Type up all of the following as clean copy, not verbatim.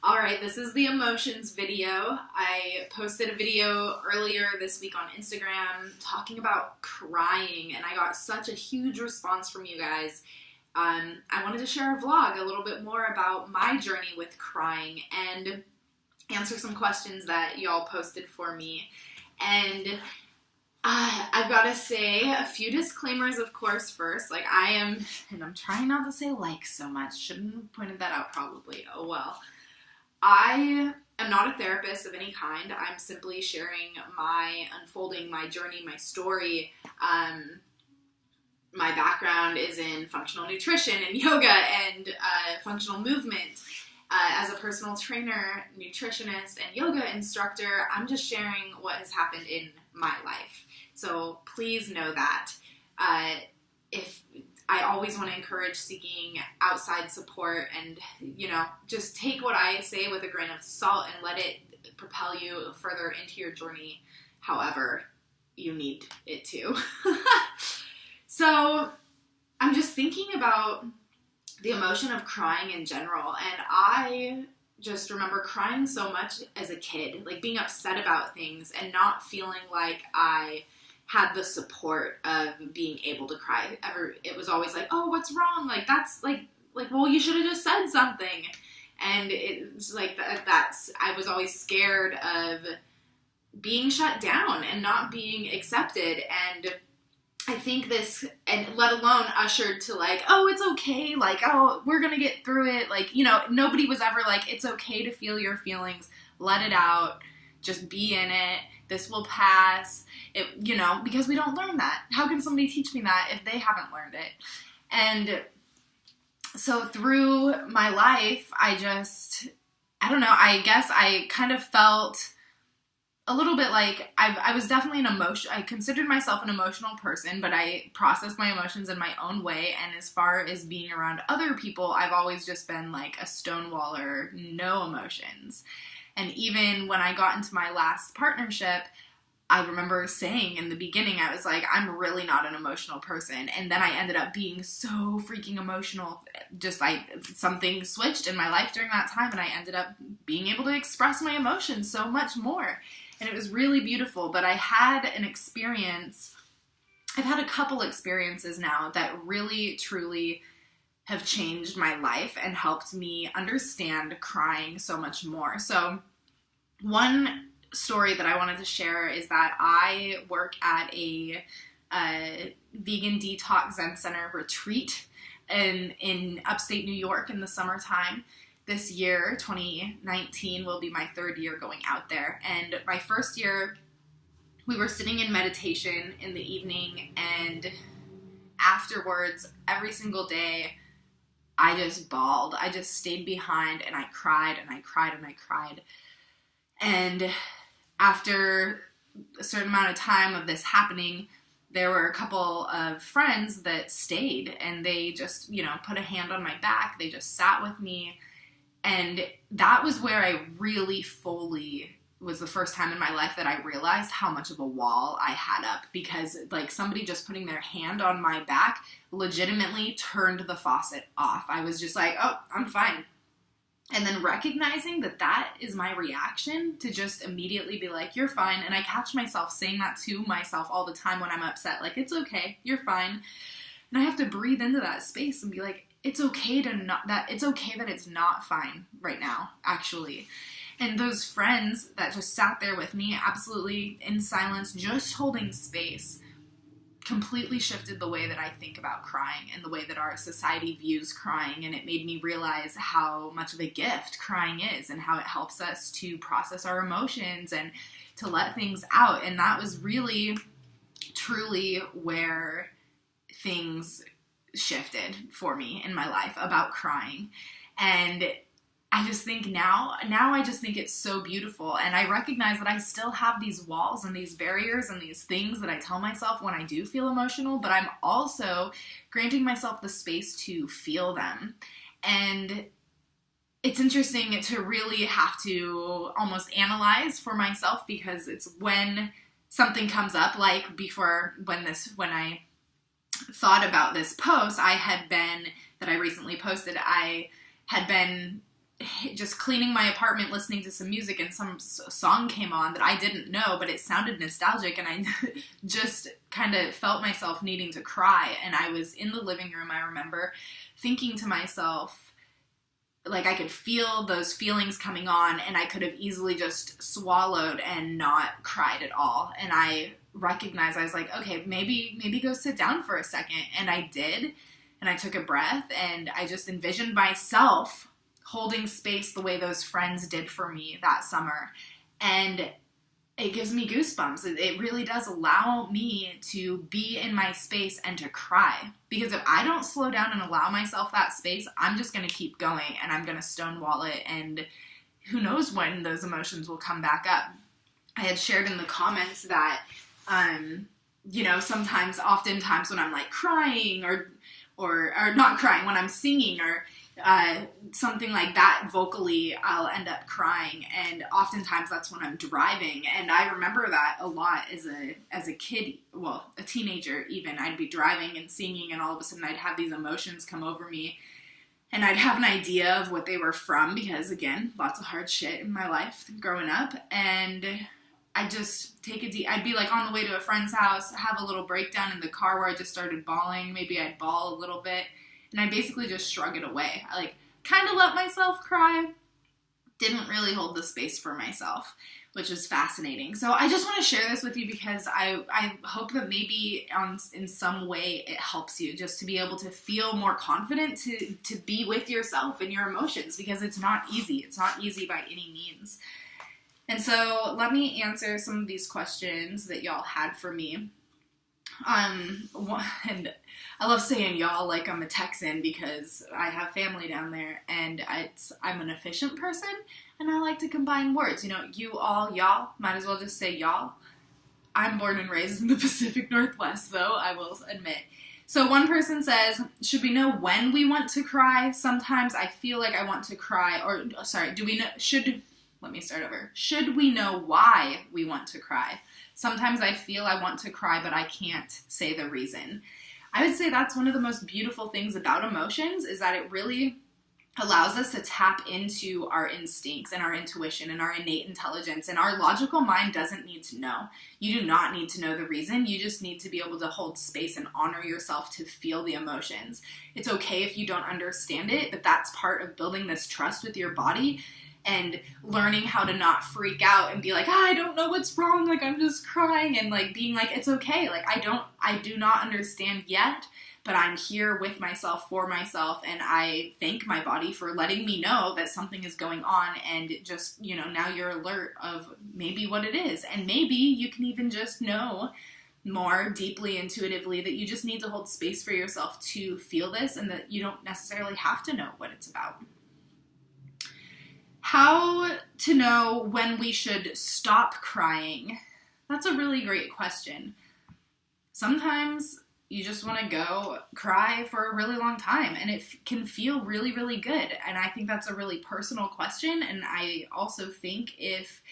Alright, this is the emotions video. I posted a video earlier this week on Instagram talking about crying, and I got such a huge response from you guys. I wanted to share a vlog a little bit more about my journey with crying and answer some questions that y'all posted for me. And I've got to say a few disclaimers, of course, first. And I'm trying not to say so much. Shouldn't have pointed that out probably. Oh well. I am not a therapist of any kind. I'm simply sharing unfolding my journey, my story. My background is in functional nutrition and yoga and functional movement. As a personal trainer, nutritionist, and yoga instructor, I'm just sharing what has happened in my life. So please know that. If I always want to encourage seeking outside support and, just take what I say with a grain of salt and let it propel you further into your journey however you need it to. So I'm just thinking about the emotion of crying in general, and I just remember crying so much as a kid, being upset about things and not feeling like I had the support of being able to cry. It was always oh, what's wrong? Well, you should have just said something. And it's I was always scared of being shut down and not being accepted. And I think this, and let alone ushered to oh, it's okay. Oh, we're going to get through it. Nobody was ever it's okay to feel your feelings. Let it out. Just be in it. This will pass. Because we don't learn that. How can somebody teach me that if they haven't learned it? And so through my life, I guess I kind of felt a little bit I was definitely I considered myself an emotional person, but I processed my emotions in my own way. And as far as being around other people, I've always just been a stonewaller, no emotions. And even when I got into my last partnership, I remember saying in the beginning, I was I'm really not an emotional person. And then I ended up being so freaking emotional. Just something switched in my life during that time, and I ended up being able to express my emotions so much more. And it was really beautiful. But I had an experience, I've had a couple experiences now that really, truly have changed my life and helped me understand crying so much more. So one story that I wanted to share is that I work at a vegan detox Zen Center retreat in upstate New York in the summertime. This year, 2019, will be my third year going out there. And my first year, we were sitting in meditation in the evening, and afterwards, every single day, I just bawled. I just stayed behind, and I cried, and I cried, and I cried. And after a certain amount of time of this happening, there were a couple of friends that stayed, and they just, put a hand on my back. They just sat with me. And that was where I really fully was the first time in my life that I realized how much of a wall I had up, because somebody just putting their hand on my back legitimately turned the faucet off. I was just oh, I'm fine. And then recognizing that is my reaction to just immediately be you're fine. And I catch myself saying that to myself all the time when I'm upset, it's okay, you're fine. And I have to breathe into that space and be it's okay it's okay that it's not fine right now, actually. And those friends that just sat there with me, absolutely in silence, just holding space, completely shifted the way that I think about crying and the way that our society views crying. And it made me realize how much of a gift crying is and how it helps us to process our emotions and to let things out. And that was really, truly where things shifted for me in my life about crying. And I just think now I just think it's so beautiful. And I recognize that I still have these walls and these barriers and these things that I tell myself when I do feel emotional, but I'm also granting myself the space to feel them. And it's interesting to really have to almost analyze for myself, because it's when something comes up, when I thought about this post that I recently posted, I had been just cleaning my apartment, listening to some music, and some song came on that I didn't know, but it sounded nostalgic, and I just kind of felt myself needing to cry. And I was in the living room, I remember, thinking to myself, like, I could feel those feelings coming on, and I could have easily just swallowed and not cried at all. And I recognized, I was like, okay, maybe go sit down for a second. And I did, and I took a breath, and I just envisioned myself holding space the way those friends did for me that summer. And it gives me goosebumps. It really does allow me to be in my space and to cry. Because if I don't slow down and allow myself that space, I'm just going to keep going, and I'm going to stonewall it, and who knows when those emotions will come back up. I had shared in the comments that, oftentimes when I'm like crying or not crying, when I'm singing or something like that vocally, I'll end up crying, and oftentimes that's when I'm driving. And I remember that a lot as a kid, well, a teenager even. I'd be driving and singing, and all of a sudden I'd have these emotions come over me, and I'd have an idea of what they were from, because again, lots of hard shit in my life growing up. And I just I'd be like on the way to a friend's house, have a little breakdown in the car where I just started bawling. Maybe I'd bawl a little bit, and I basically just shrug it away. I like kind of let myself cry, didn't really hold the space for myself, which was fascinating. So I just want to share this with you because I hope that maybe in some way it helps you just to be able to feel more confident to be with yourself and your emotions, because it's not easy. It's not easy by any means. And so let me answer some of these questions that y'all had for me. And I love saying y'all like I'm a Texan because I have family down there, and I'm an efficient person, and I like to combine words. You know, you, all, y'all, might as well just say y'all. I'm born and raised in the Pacific Northwest, though, I will admit. So one person says, should we know when we want to cry? Sometimes I feel like I want to cry, let me start over. Should we know why we want to cry? Sometimes I feel I want to cry, but I can't say the reason. I would say that's one of the most beautiful things about emotions, is that it really allows us to tap into our instincts and our intuition and our innate intelligence, and our logical mind doesn't need to know. You do not need to know the reason. You just need to be able to hold space and honor yourself to feel the emotions. It's okay if you don't understand it, but that's part of building this trust with your body and learning how to not freak out and be like, I don't know what's wrong, like I'm just crying, and like being like, it's okay, like I do not understand yet, but I'm here with myself, for myself, and I thank my body for letting me know that something is going on, and just, you know, now you're alert of maybe what it is, and maybe you can even just know more deeply, intuitively, that you just need to hold space for yourself to feel this, and that you don't necessarily have to know what it's about. How to know when we should stop crying? That's a really great question. Sometimes you just want to go cry for a really long time, and it can feel really, really good. And I think that's a really personal question. And I also think if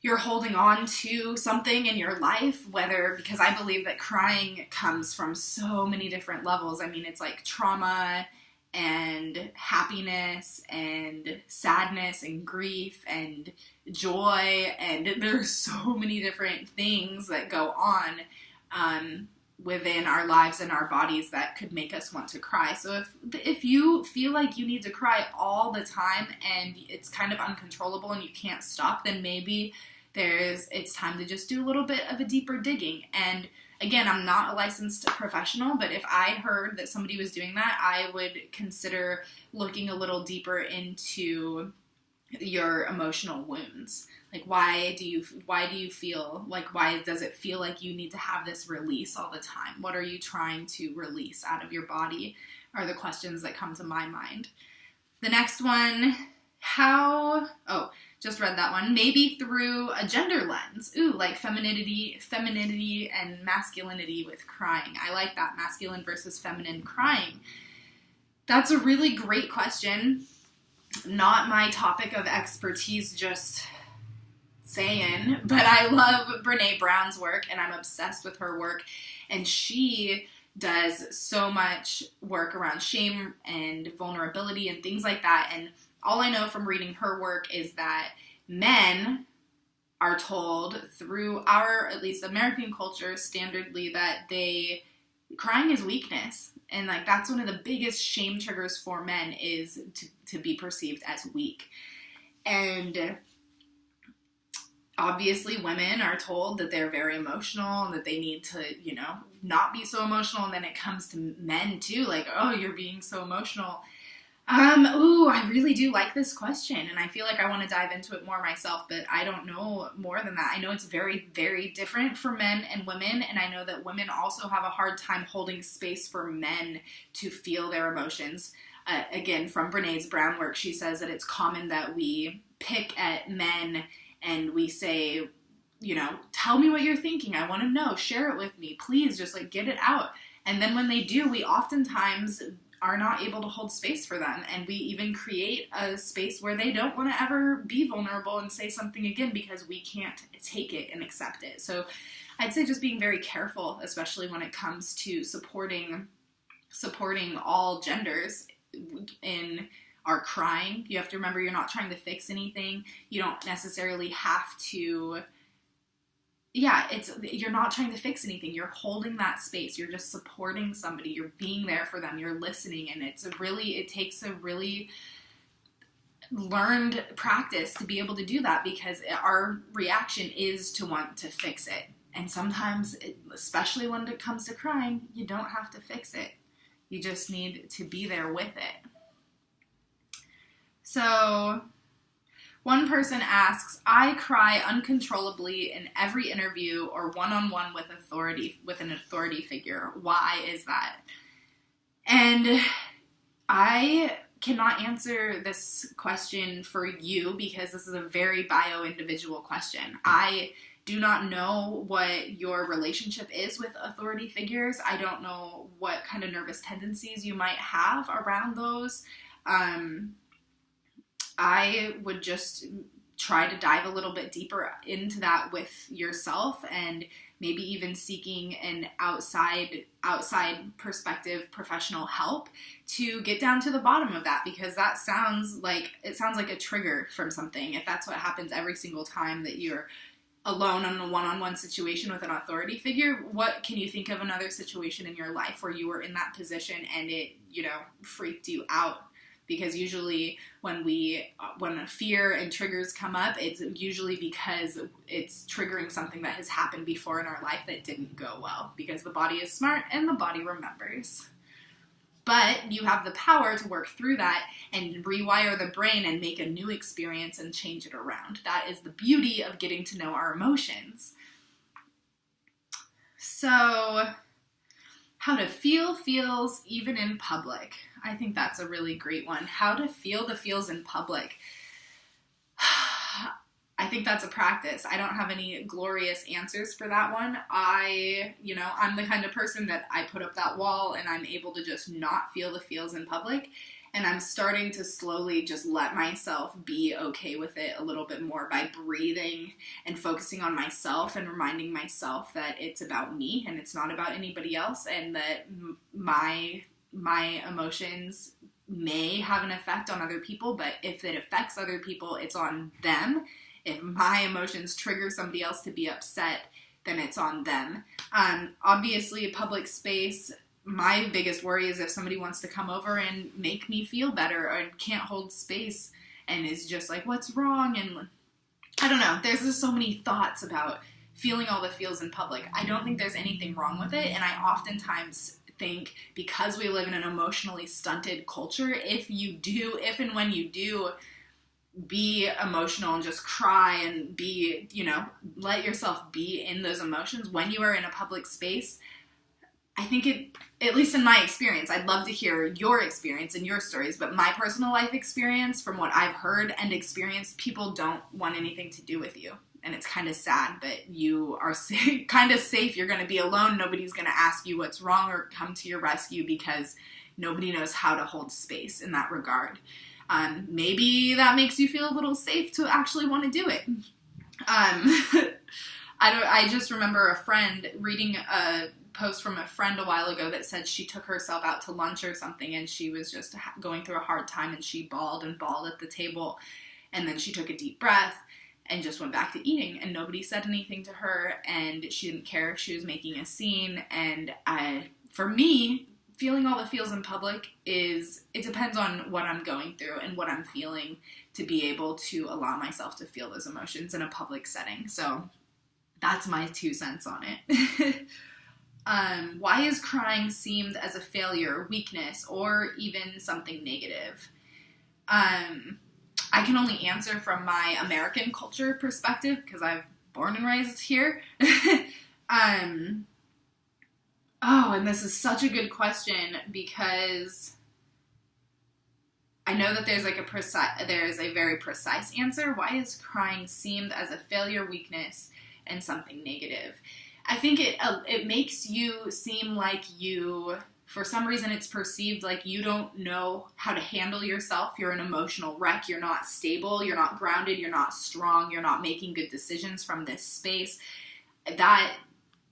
you're holding on to something in your life, because I believe that crying comes from so many different levels. I mean, it's like trauma and happiness and sadness and grief and joy, and there's so many different things that go on within our lives and our bodies that could make us want to cry. So if you feel like you need to cry all the time and it's kind of uncontrollable and you can't stop, then maybe it's time to just do a little bit of a deeper digging. And again, I'm not a licensed professional, but if I heard that somebody was doing that, I would consider looking a little deeper into your emotional wounds. Like, why do you feel, like, why does it feel like you need to have this release all the time? What are you trying to release out of your body are the questions that come to my mind. The next one, just read that one. Maybe through a gender lens. Ooh, like femininity and masculinity with crying. I like that. Masculine versus feminine crying. That's a really great question. Not my topic of expertise, just saying, but I love Brene Brown's work, and I'm obsessed with her work, and she does so much work around shame and vulnerability and things like that, and all I know from reading her work is that men are told through our, at least American culture, standardly, that crying is weakness. And, like, that's one of the biggest shame triggers for men, is to be perceived as weak. And obviously women are told that they're very emotional and that they need to, not be so emotional. And then it comes to men too, like, oh, you're being so emotional. I really do like this question, and I feel like I want to dive into it more myself, but I don't know more than that. I know it's very, very different for men and women, and I know that women also have a hard time holding space for men to feel their emotions. Again, from Brené's Brown work, she says that it's common that we pick at men and we say, tell me what you're thinking. I want to know. Share it with me. Please, just, like, get it out. And then when they do, we oftentimes are not able to hold space for them, and we even create a space where they don't want to ever be vulnerable and say something again because we can't take it and accept it. So I'd say just being very careful, especially when it comes to supporting all genders in our crying. You have to remember, you're not trying to fix anything. You don't necessarily have to, you're not trying to fix anything. You're holding that space. You're just supporting somebody. You're being there for them. You're listening. And it takes a really learned practice to be able to do that, because our reaction is to want to fix it. And sometimes, especially when it comes to crying, you don't have to fix it. You just need to be there with it. So one person asks, I cry uncontrollably in every interview or one-on-one with an authority figure. Why is that? And I cannot answer this question for you, because this is a very bio-individual question. I do not know what your relationship is with authority figures. I don't know what kind of nervous tendencies you might have around those. I would just try to dive a little bit deeper into that with yourself, and maybe even seeking an outside perspective, professional help to get down to the bottom of that, because that sounds like a trigger from something. If that's what happens every single time that you're alone in a one-on-one situation with an authority figure, what can you think of another situation in your life where you were in that position and it, freaked you out? Because usually when fear and triggers come up, it's usually because it's triggering something that has happened before in our life that didn't go well, because the body is smart and the body remembers. But you have the power to work through that and rewire the brain and make a new experience and change it around. That is the beauty of getting to know our emotions. So, how to feel feels even in public. I think that's a really great one. How to feel the feels in public. I think that's a practice. I don't have any glorious answers for that one. I'm the kind of person that I put up that wall and I'm able to just not feel the feels in public. And I'm starting to slowly just let myself be okay with it a little bit more by breathing and focusing on myself and reminding myself that it's about me and it's not about anybody else, and that my emotions may have an effect on other people, but if it affects other people, it's on them. If my emotions trigger somebody else to be upset, then it's on them. Obviously, a public space, my biggest worry is if somebody wants to come over and make me feel better or can't hold space and is just like, what's wrong? And I don't know. There's just so many thoughts about feeling all the feels in public. I don't think there's anything wrong with it. And I oftentimes think, because we live in an emotionally stunted culture, if and when you do be emotional and just cry and be, let yourself be in those emotions when you are in a public space, I think at least in my experience, I'd love to hear your experience and your stories, but my personal life experience, from what I've heard and experienced, people don't want anything to do with you. And it's kind of sad, but you are kind of safe. You're going to be alone. Nobody's going to ask you what's wrong or come to your rescue, because nobody knows how to hold space in that regard. Maybe that makes you feel a little safe to actually want to do it. I just remember a friend reading a post from a friend a while ago that said she took herself out to lunch or something and she was just going through a hard time and she bawled and bawled at the table. And then she took a deep breath and just went back to eating, and nobody said anything to her, and she didn't care if she was making a scene. And for me, feeling all the feels in public it depends on what I'm going through and what I'm feeling to be able to allow myself to feel those emotions in a public setting. So that's my 2 cents on it. Why is crying seemed as a failure, weakness, or even something negative? I can only answer from my American culture perspective because I've born and raised here. And this is such a good question because I know that there's a very precise answer. Why is crying seemed as a failure, weakness, and something negative? I think it makes you seem like for some reason it's perceived like you don't know how to handle yourself. You're an emotional wreck. You're not stable. You're not grounded. You're not strong. You're not making good decisions from this space.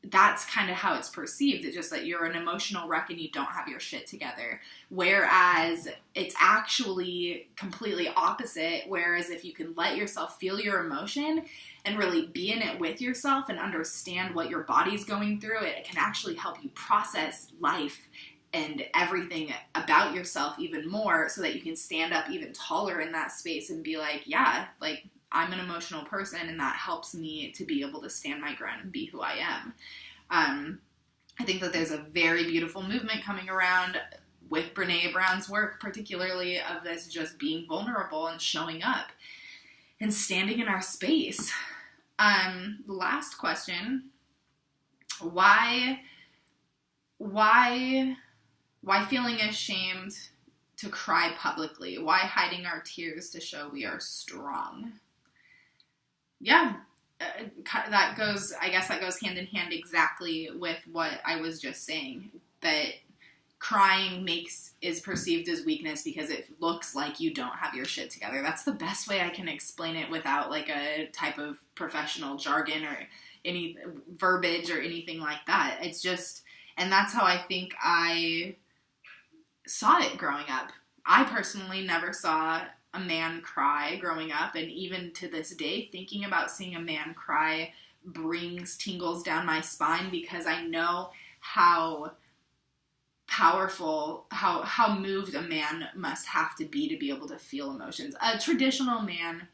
That's kind of how it's perceived. It's just that you're an emotional wreck and you don't have your shit together. Whereas it's actually completely opposite. Whereas if you can let yourself feel your emotion and really be in it with yourself and understand what your body's going through, it can actually help you process life and everything about yourself even more so that you can stand up even taller in that space and be like, yeah, like I'm an emotional person and that helps me to be able to stand my ground and be who I am. I think that there's a very beautiful movement coming around with Brene Brown's work, particularly of this just being vulnerable and showing up and standing in our space. Last question, why feeling ashamed to cry publicly? Why hiding our tears to show we are strong? Yeah, that goes hand in hand exactly with what I was just saying, that crying is perceived as weakness because it looks like you don't have your shit together. That's the best way I can explain it without like a type of professional jargon or any verbiage or anything like that. It's just, and that's how I think I saw it growing up. I personally never saw a man cry growing up, and even to this day, thinking about seeing a man cry brings tingles down my spine because I know how powerful, how moved a man must have to be able to feel emotions. A traditional man,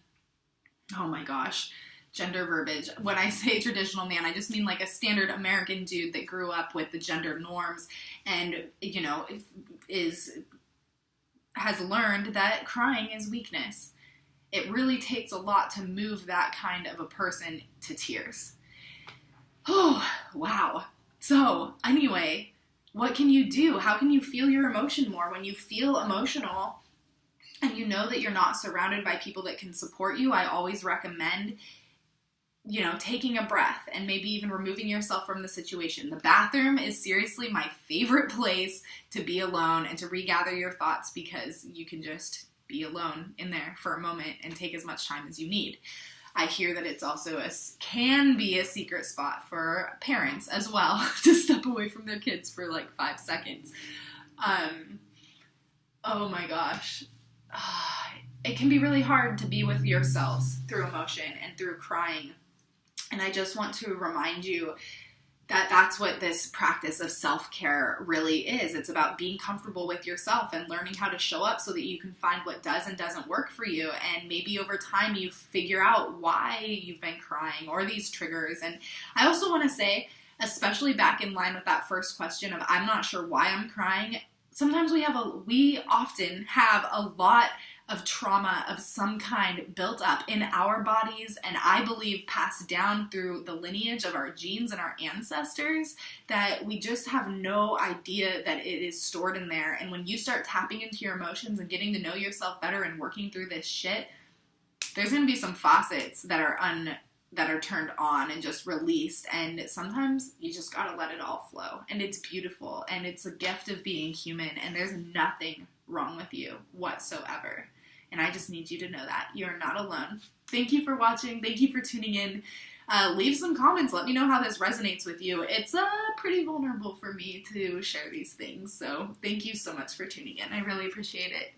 oh my gosh, gender verbiage. When I say traditional man, I just mean like a standard American dude that grew up with the gender norms and, has learned that crying is weakness. It really takes a lot to move that kind of a person to tears. Oh, wow. So, anyway, what can you do? How can you feel your emotion more? When you feel emotional and you know that you're not surrounded by people that can support you, I always recommend, taking a breath and maybe even removing yourself from the situation. The bathroom is seriously my favorite place to be alone and to regather your thoughts because you can just be alone in there for a moment and take as much time as you need. I hear that it's also can be a secret spot for parents as well to step away from their kids for like 5 seconds. Oh my gosh. It can be really hard to be with yourselves through emotion and through crying. And I just want to remind you that that's what this practice of self-care really is. It's about being comfortable with yourself and learning how to show up so that you can find what does and doesn't work for you. And maybe over time you figure out why you've been crying or these triggers. And I also want to say, especially back in line with that first question of I'm not sure why I'm crying, sometimes we often have a lot of trauma of some kind built up in our bodies, and I believe passed down through the lineage of our genes and our ancestors, that we just have no idea that it is stored in there. And when you start tapping into your emotions and getting to know yourself better and working through this shit, there's going to be some faucets that are turned on and just released, and sometimes you just gotta let it all flow, and it's beautiful, and it's a gift of being human, and there's nothing wrong with you whatsoever. And I just need you to know that. You're not alone. Thank you for watching. Thank you for tuning in. Leave some comments. Let me know how this resonates with you. It's pretty vulnerable for me to share these things. So thank you so much for tuning in. I really appreciate it.